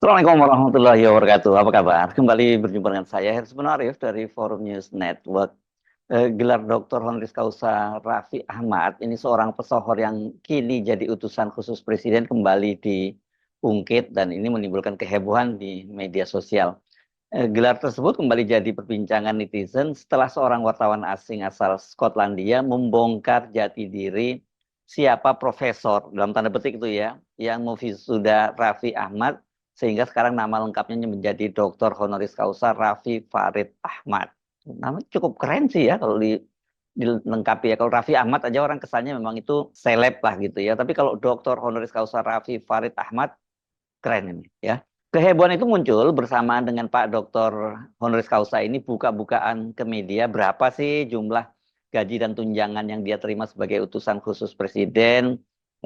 Assalamualaikum warahmatullahi wabarakatuh. Apa kabar? Kembali berjumpa dengan saya, Hersman Arif dari Forum News Network. Gelar Dr. Honoris Causa Raffi Ahmad, ini seorang pesohor yang kini jadi utusan khusus Presiden kembali diungkit dan ini menimbulkan kehebohan di media sosial. Gelar tersebut kembali jadi perbincangan netizen setelah seorang wartawan asing asal Skotlandia membongkar jati diri siapa profesor, dalam tanda petik itu ya, yang sudah Raffi Ahmad, sehingga sekarang nama lengkapnya menjadi Dr. Honoris Causa Raffi Farid Ahmad. Nama cukup keren sih ya kalau dilengkapi ya. Kalau Raffi Ahmad aja orang kesannya memang itu seleb lah gitu ya. Tapi kalau Dr. Honoris Causa Raffi Farid Ahmad, keren ini ya. Kehebohan itu muncul bersamaan dengan Pak Dr. Honoris Causa ini buka-bukaan ke media berapa sih jumlah gaji dan tunjangan yang dia terima sebagai utusan khusus presiden.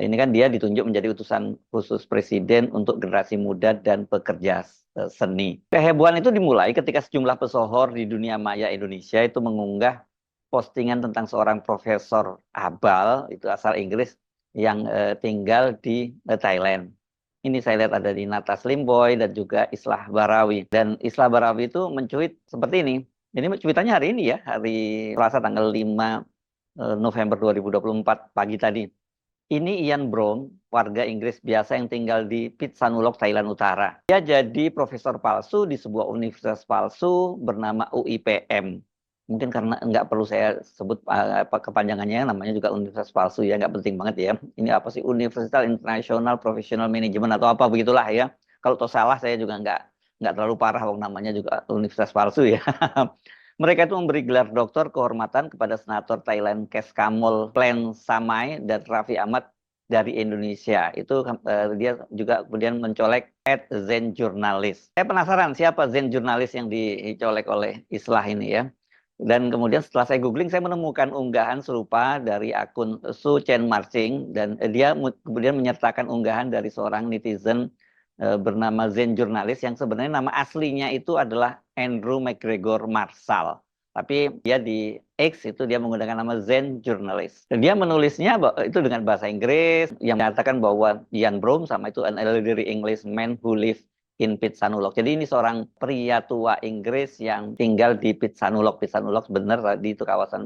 Ini kan dia ditunjuk menjadi utusan khusus presiden untuk generasi muda dan pekerja seni. Kehebohan itu dimulai ketika sejumlah pesohor di dunia maya Indonesia itu mengunggah postingan tentang seorang profesor abal, itu asal Inggris, yang tinggal di Thailand. Ini saya lihat ada di Natas Limboy dan juga Islah Barawi. Dan Islah Barawi itu mencuit seperti ini. Ini cuitannya hari ini ya, hari Selasa tanggal 5 November 2024 pagi tadi. Ini Ian Brown, warga Inggris biasa yang tinggal di Pitsanulok, Thailand Utara. Dia jadi profesor palsu di sebuah universitas palsu bernama UIPM. Mungkin karena nggak perlu saya sebut apa kepanjangannya, namanya juga universitas palsu ya, nggak penting banget ya. Ini apa sih Universitas International Professional Management atau apa begitulah ya. Kalau toh salah saya juga nggak terlalu parah, wong namanya juga universitas palsu ya. Mereka itu memberi gelar doktor kehormatan kepada senator Thailand Keskamol Plan Samai dan Raffi Ahmad dari Indonesia. Itu dia juga kemudian mencolek @Zen Journalist. Saya penasaran siapa Zen Journalist yang dicolek oleh Islah ini ya. Dan kemudian setelah saya googling, saya menemukan unggahan serupa dari akun Su Chen Marching, dan dia kemudian menyertakan unggahan dari seorang netizen bernama Zen Journalist, yang sebenarnya nama aslinya itu adalah Andrew McGregor Marshall. Tapi dia di X itu dia menggunakan nama Zen Journalist. Dan dia menulisnya itu dengan bahasa Inggris yang mengatakan bahwa Ian Brown sama itu an elderly Englishman who live in Pitsanulok. Jadi ini seorang pria tua Inggris yang tinggal di Pitsanulok. Pitsanulok benar di itu kawasan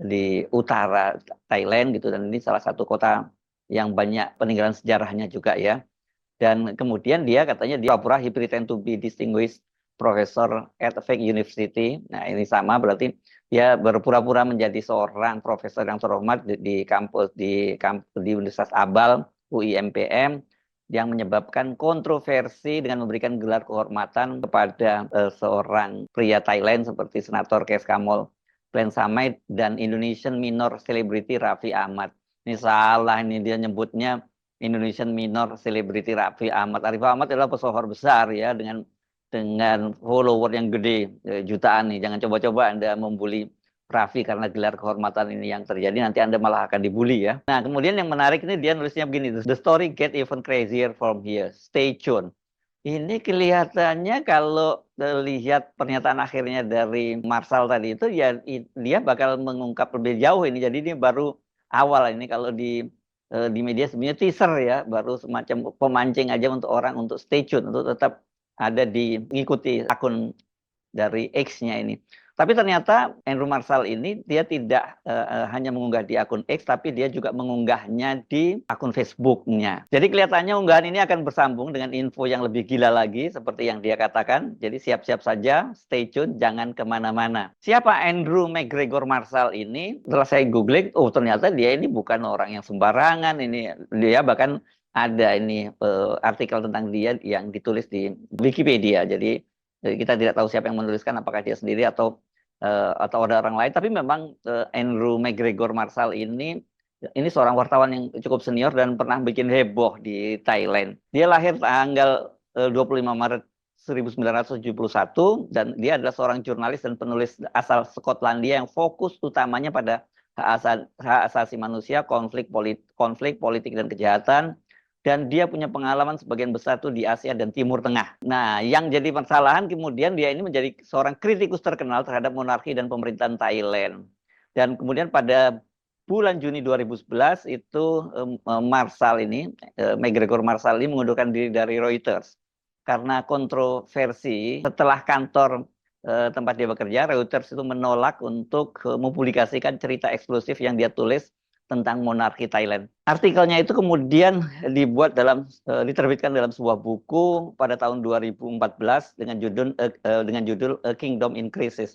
di utara Thailand gitu, dan ini salah satu kota yang banyak peninggalan sejarahnya juga ya. Dan kemudian dia katanya dia pura-pura he pretend to be distinguished professor at Fake University. Nah, ini sama berarti dia berpura-pura menjadi seorang profesor yang terhormat di kampus di Universitas Abal UIMPM, yang menyebabkan kontroversi dengan memberikan gelar kehormatan kepada seorang pria Thailand seperti Senator Keskamol Plan Samai dan Indonesian minor celebrity Raffi Ahmad. Ini salah, ini dia nyebutnya Indonesian minor celebrity Raffi Ahmad. Raffi Ahmad adalah pesohor besar ya, dengan follower yang gede jutaan nih. Jangan coba-coba Anda membuli Raffi karena gelar kehormatan ini yang terjadi, nanti Anda malah akan dibully ya. Nah, kemudian yang menarik ini dia nulisnya begini, the story get even crazier from here. Stay tuned. Ini kelihatannya kalau lihat pernyataan akhirnya dari Marshall tadi itu ya, dia bakal mengungkap lebih jauh ini. Jadi ini baru awal ini, kalau di media sebenarnya teaser ya, baru semacam pemancing aja untuk orang untuk stay tune, untuk tetap ada di mengikuti akun dari X-nya ini. Tapi ternyata Andrew Marshall ini dia tidak hanya mengunggah di akun X, tapi dia juga mengunggahnya di akun Facebook-nya. Jadi kelihatannya unggahan ini akan bersambung dengan info yang lebih gila lagi seperti yang dia katakan. Jadi siap-siap saja, stay tune, jangan kemana-mana. Siapa Andrew McGregor Marshall ini? Setelah saya googling, oh ternyata dia ini bukan orang yang sembarangan. Ini dia bahkan ada ini artikel tentang dia yang ditulis di Wikipedia. Jadi kita tidak tahu siapa yang menuliskan, apakah dia sendiri atau ada orang lain. Tapi memang Andrew McGregor Marshall ini seorang wartawan yang cukup senior dan pernah bikin heboh di Thailand. Dia lahir tanggal 25 Maret 1971 dan dia adalah seorang jurnalis dan penulis asal Skotlandia yang fokus utamanya pada hak asasi manusia, konflik politik dan kejahatan. Dan dia punya pengalaman sebagian besar tuh di Asia dan Timur Tengah. Nah, yang jadi permasalahan kemudian dia ini menjadi seorang kritikus terkenal terhadap monarki dan pemerintahan Thailand. Dan kemudian pada bulan Juni 2011 itu McGregor Marshall ini mengundurkan diri dari Reuters karena kontroversi setelah kantor tempat dia bekerja, Reuters itu menolak untuk mempublikasikan cerita eksklusif yang dia tulis tentang monarki Thailand. Artikelnya itu kemudian diterbitkan dalam sebuah buku pada tahun 2014 dengan judul A Kingdom in Crisis.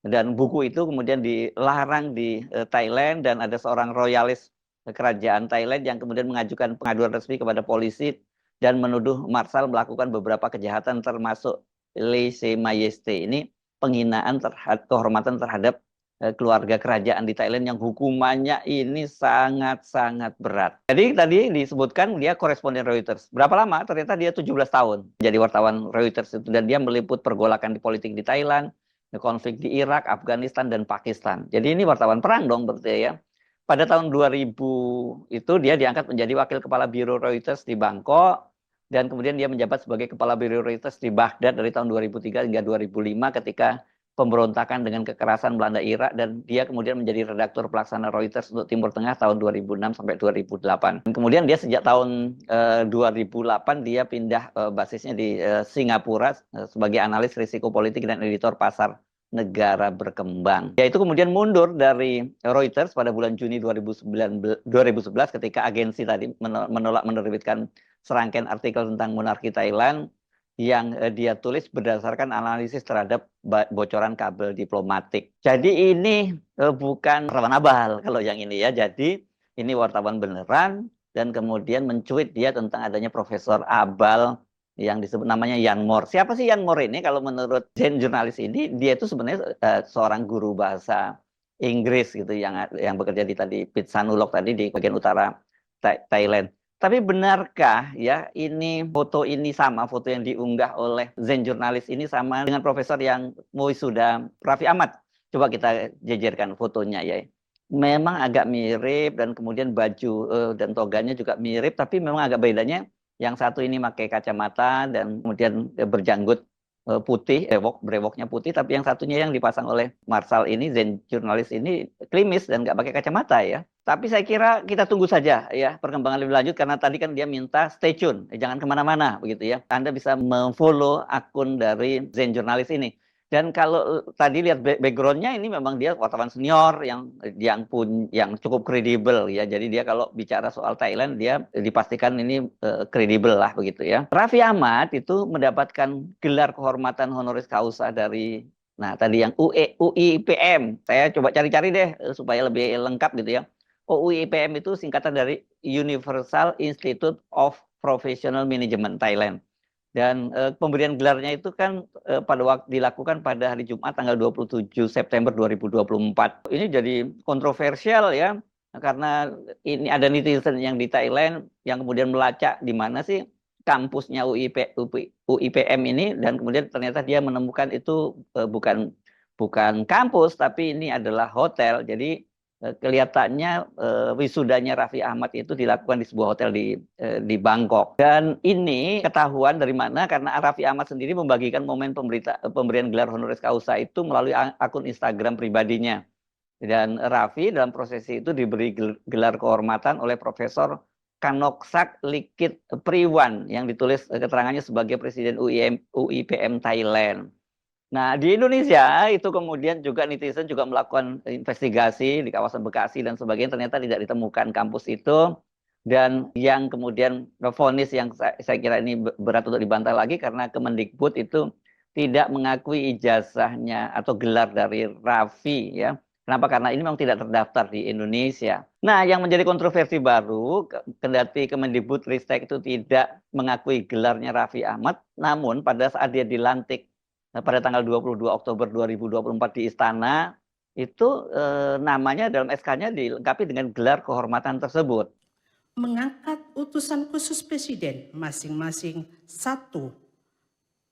Dan buku itu kemudian dilarang di Thailand, dan ada seorang royalis kerajaan Thailand yang kemudian mengajukan pengaduan resmi kepada polisi dan menuduh Marshall melakukan beberapa kejahatan termasuk lese majeste. Ini penghinaan terhadap kehormatan terhadap keluarga kerajaan di Thailand yang hukumannya ini sangat-sangat berat. Jadi tadi disebutkan dia koresponden Reuters. Berapa lama? Ternyata dia 17 tahun jadi wartawan Reuters itu, dan dia meliput pergolakan di politik di Thailand, konflik di Irak, Afghanistan, dan Pakistan. Jadi ini wartawan perang dong berarti ya. Pada tahun 2000 itu dia diangkat menjadi wakil kepala biro Reuters di Bangkok, dan kemudian dia menjabat sebagai kepala biro Reuters di Baghdad dari tahun 2003 hingga 2005 ketika pemberontakan dengan kekerasan melanda Irak, dan dia kemudian menjadi redaktur pelaksana Reuters untuk Timur Tengah tahun 2006 sampai 2008. Dan kemudian dia sejak tahun 2008 dia pindah basisnya di Singapura sebagai analis risiko politik dan editor pasar negara berkembang. Yaitu kemudian mundur dari Reuters pada bulan Juni 2011 ketika agensi tadi menolak menerbitkan serangkaian artikel tentang monarki Thailand yang dia tulis berdasarkan analisis terhadap bocoran kabel diplomatik. Jadi ini bukan wartawan abal kalau yang ini ya. Jadi ini wartawan beneran, dan kemudian mencuit dia tentang adanya profesor abal yang disebut namanya Jan Moore. Siapa sih Jan Moore ini? Kalau menurut jurnalis ini, dia itu sebenarnya seorang guru bahasa Inggris gitu yang bekerja di Phitsanulok tadi di bagian utara Thailand. Tapi benarkah ya ini foto yang diunggah oleh Zen jurnalis ini sama dengan profesor yang wisuda Raffi Ahmad? Coba kita jejerkan fotonya ya. Memang agak mirip, dan kemudian baju dan toganya juga mirip, tapi memang agak bedanya yang satu ini pakai kacamata dan kemudian berjanggut putih, brewoknya putih, tapi yang satunya yang dipasang oleh Marshall ini, Zen jurnalis ini klimis dan nggak pakai kacamata ya. Tapi saya kira kita tunggu saja ya perkembangan lebih lanjut, karena tadi kan dia minta stay tune, jangan kemana-mana begitu ya. Anda bisa memfollow akun dari Zen jurnalis ini. Dan kalau tadi lihat backgroundnya, ini memang dia wartawan senior yang cukup kredibel ya. Jadi dia kalau bicara soal Thailand dia dipastikan ini kredibel lah begitu ya. Raffi Ahmad itu mendapatkan gelar kehormatan honoris causa dari tadi yang UIPM. Saya coba cari-cari deh supaya lebih lengkap gitu ya. UIPM itu singkatan dari Universal Institute of Professional Management Thailand. Dan pemberian gelarnya itu kan pada waktu dilakukan pada hari Jumat tanggal 27 September 2024. Ini jadi kontroversial ya, karena ini ada netizen yang di Thailand yang kemudian melacak di mana sih kampusnya UIPM ini, dan kemudian ternyata dia menemukan itu bukan kampus, tapi ini adalah hotel. Jadi kelihatannya wisudanya Raffi Ahmad itu dilakukan di sebuah hotel di Bangkok. Dan ini ketahuan dari mana? Karena Raffi Ahmad sendiri membagikan momen pemberian gelar honoris causa itu melalui akun Instagram pribadinya. Dan Raffi dalam prosesi itu diberi gelar kehormatan oleh Profesor Kanoksak Likit Priwan yang ditulis keterangannya sebagai Presiden UIPM Thailand. Nah, di Indonesia itu kemudian juga netizen juga melakukan investigasi di kawasan Bekasi dan sebagainya, ternyata tidak ditemukan kampus itu. Dan yang kemudian vonis yang saya kira ini berat untuk dibantah lagi, karena Kemendikbud itu tidak mengakui ijazahnya atau gelar dari Raffi ya. Kenapa? Karena ini memang tidak terdaftar di Indonesia. Nah, yang menjadi kontroversi baru, kendati Kemendikbud Ristek itu tidak mengakui gelarnya Raffi Ahmad, namun pada saat dia dilantik pada tanggal 22 Oktober 2024 di Istana, itu namanya dalam SK-nya dilengkapi dengan gelar kehormatan tersebut. Mengangkat utusan khusus Presiden masing-masing 1.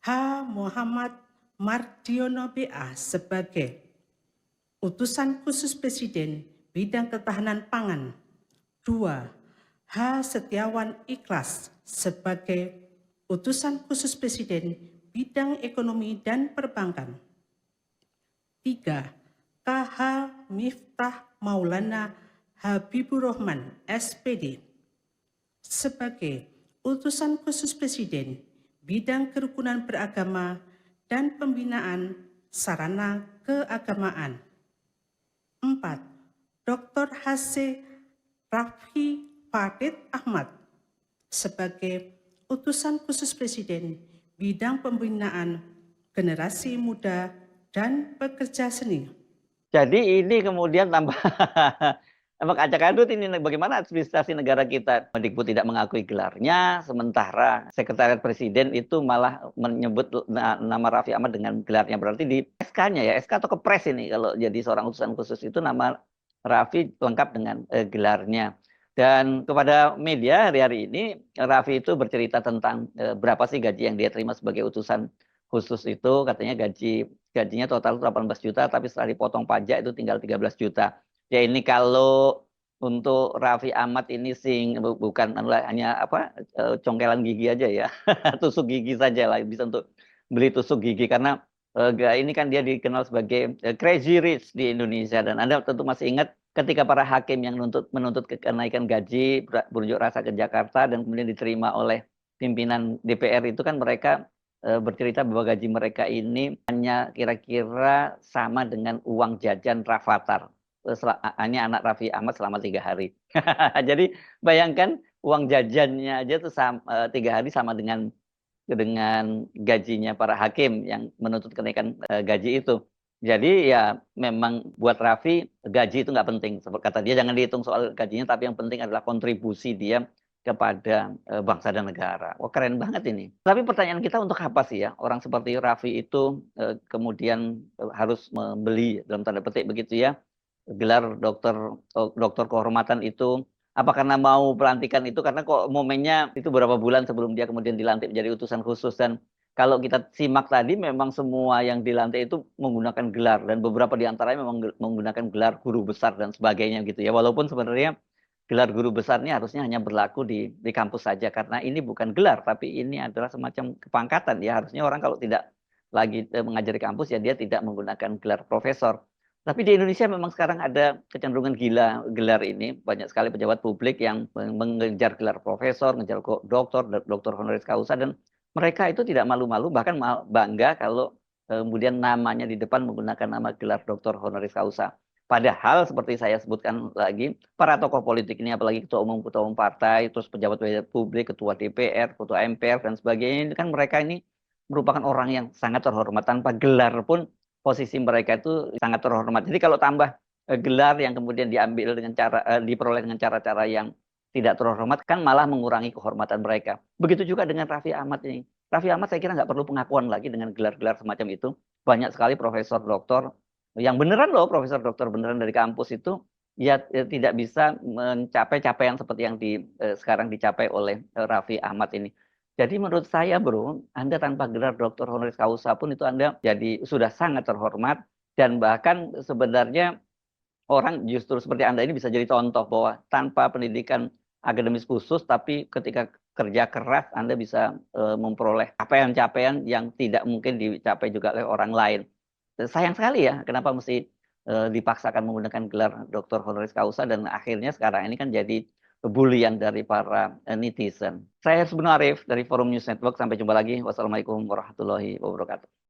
H. Muhammad Mardiono BA sebagai utusan khusus Presiden bidang ketahanan pangan. 2. H. Setiawan Ikhlas sebagai utusan khusus Presiden bidang ekonomi dan perbankan. 3. KH Miftah Maulana Habibur Rahman SPD sebagai utusan khusus Presiden bidang kerukunan beragama, dan pembinaan sarana keagamaan. 4. Dr. H.C. Raffi Farid Ahmad sebagai utusan khusus Presiden bidang pembinaan generasi muda dan pekerja seni. Jadi ini kemudian tambah tambah acak-adut ini bagaimana administrasi negara kita. Mendikbud tidak mengakui gelarnya, sementara Sekretariat Presiden itu malah menyebut nama Raffi Ahmad dengan gelarnya. Berarti di SK-nya ya, SK atau Kepres ini kalau jadi seorang utusan khusus itu nama Raffi lengkap dengan gelarnya. Dan kepada media hari-hari ini Raffi itu bercerita tentang berapa sih gaji yang dia terima sebagai utusan khusus itu, katanya gajinya total 18 juta, tapi setelah dipotong pajak itu tinggal 13 juta. Ya ini kalau untuk Raffi Ahmad ini bukan hanya congkelan gigi aja ya, tusuk gigi saja lah, bisa untuk beli tusuk gigi karena ini kan dia dikenal sebagai crazy rich di Indonesia, dan Anda tentu masih ingat ketika para hakim yang menuntut kenaikan gaji berunjuk rasa ke Jakarta dan kemudian diterima oleh pimpinan DPR itu kan mereka bercerita bahwa gaji mereka ini hanya kira-kira sama dengan uang jajan Rafathar. Hanya anak Raffi Ahmad selama 3 hari. Jadi bayangkan uang jajannya aja tuh 3 hari sama dengan gajinya para hakim yang menuntut kenaikan gaji itu. Jadi ya memang buat Raffi gaji itu nggak penting. Seperti kata dia jangan dihitung soal gajinya, tapi yang penting adalah kontribusi dia kepada bangsa dan negara. Wah keren banget ini. Tapi pertanyaan kita untuk apa sih ya orang seperti Raffi itu kemudian harus membeli dalam tanda petik begitu ya gelar doktor kehormatan itu. Apa karena mau pelantikan itu, karena kok momennya itu beberapa bulan sebelum dia kemudian dilantik menjadi utusan khusus, dan kalau kita simak tadi memang semua yang dilantik itu menggunakan gelar dan beberapa di antaranya memang menggunakan gelar guru besar dan sebagainya gitu ya. Walaupun sebenarnya gelar guru besar ini harusnya hanya berlaku di kampus saja karena ini bukan gelar tapi ini adalah semacam kepangkatan ya. Harusnya orang kalau tidak lagi mengajar di kampus ya dia tidak menggunakan gelar profesor. Tapi di Indonesia memang sekarang ada kecenderungan gila gelar ini. Banyak sekali pejabat publik yang mengejar gelar profesor, mengejar doktor honoris causa, dan mereka itu tidak malu-malu, bahkan bangga kalau kemudian namanya di depan menggunakan nama gelar doktor honoris causa. Padahal seperti saya sebutkan lagi, para tokoh politik ini, apalagi ketua umum partai, terus pejabat publik, ketua DPR, ketua MPR, dan sebagainya, ini kan mereka ini merupakan orang yang sangat terhormat. Tanpa gelar pun posisi mereka itu sangat terhormat. Jadi kalau tambah gelar yang kemudian diambil dengan diperoleh dengan cara-cara yang tidak terhormat, kan malah mengurangi kehormatan mereka. Begitu juga dengan Raffi Ahmad ini. Raffi Ahmad saya kira nggak perlu pengakuan lagi dengan gelar-gelar semacam itu. Banyak sekali profesor doktor yang beneran loh, profesor doktor beneran dari kampus itu ya tidak bisa mencapai capaian seperti yang sekarang dicapai oleh Raffi Ahmad ini. Jadi menurut saya bro, Anda tanpa gelar doktor honoris causa pun itu Anda jadi sudah sangat terhormat, dan bahkan sebenarnya orang justru seperti Anda ini bisa jadi contoh bahwa tanpa pendidikan akademis khusus tapi ketika kerja keras Anda bisa memperoleh capaian-capaian yang tidak mungkin dicapai juga oleh orang lain. Sayang sekali ya kenapa mesti dipaksakan menggunakan gelar doktor honoris causa, dan akhirnya sekarang ini kan jadi bulian dari para netizen. Saya Hersbun Arif dari Forum News Network. Sampai jumpa lagi. Wassalamualaikum warahmatullahi wabarakatuh.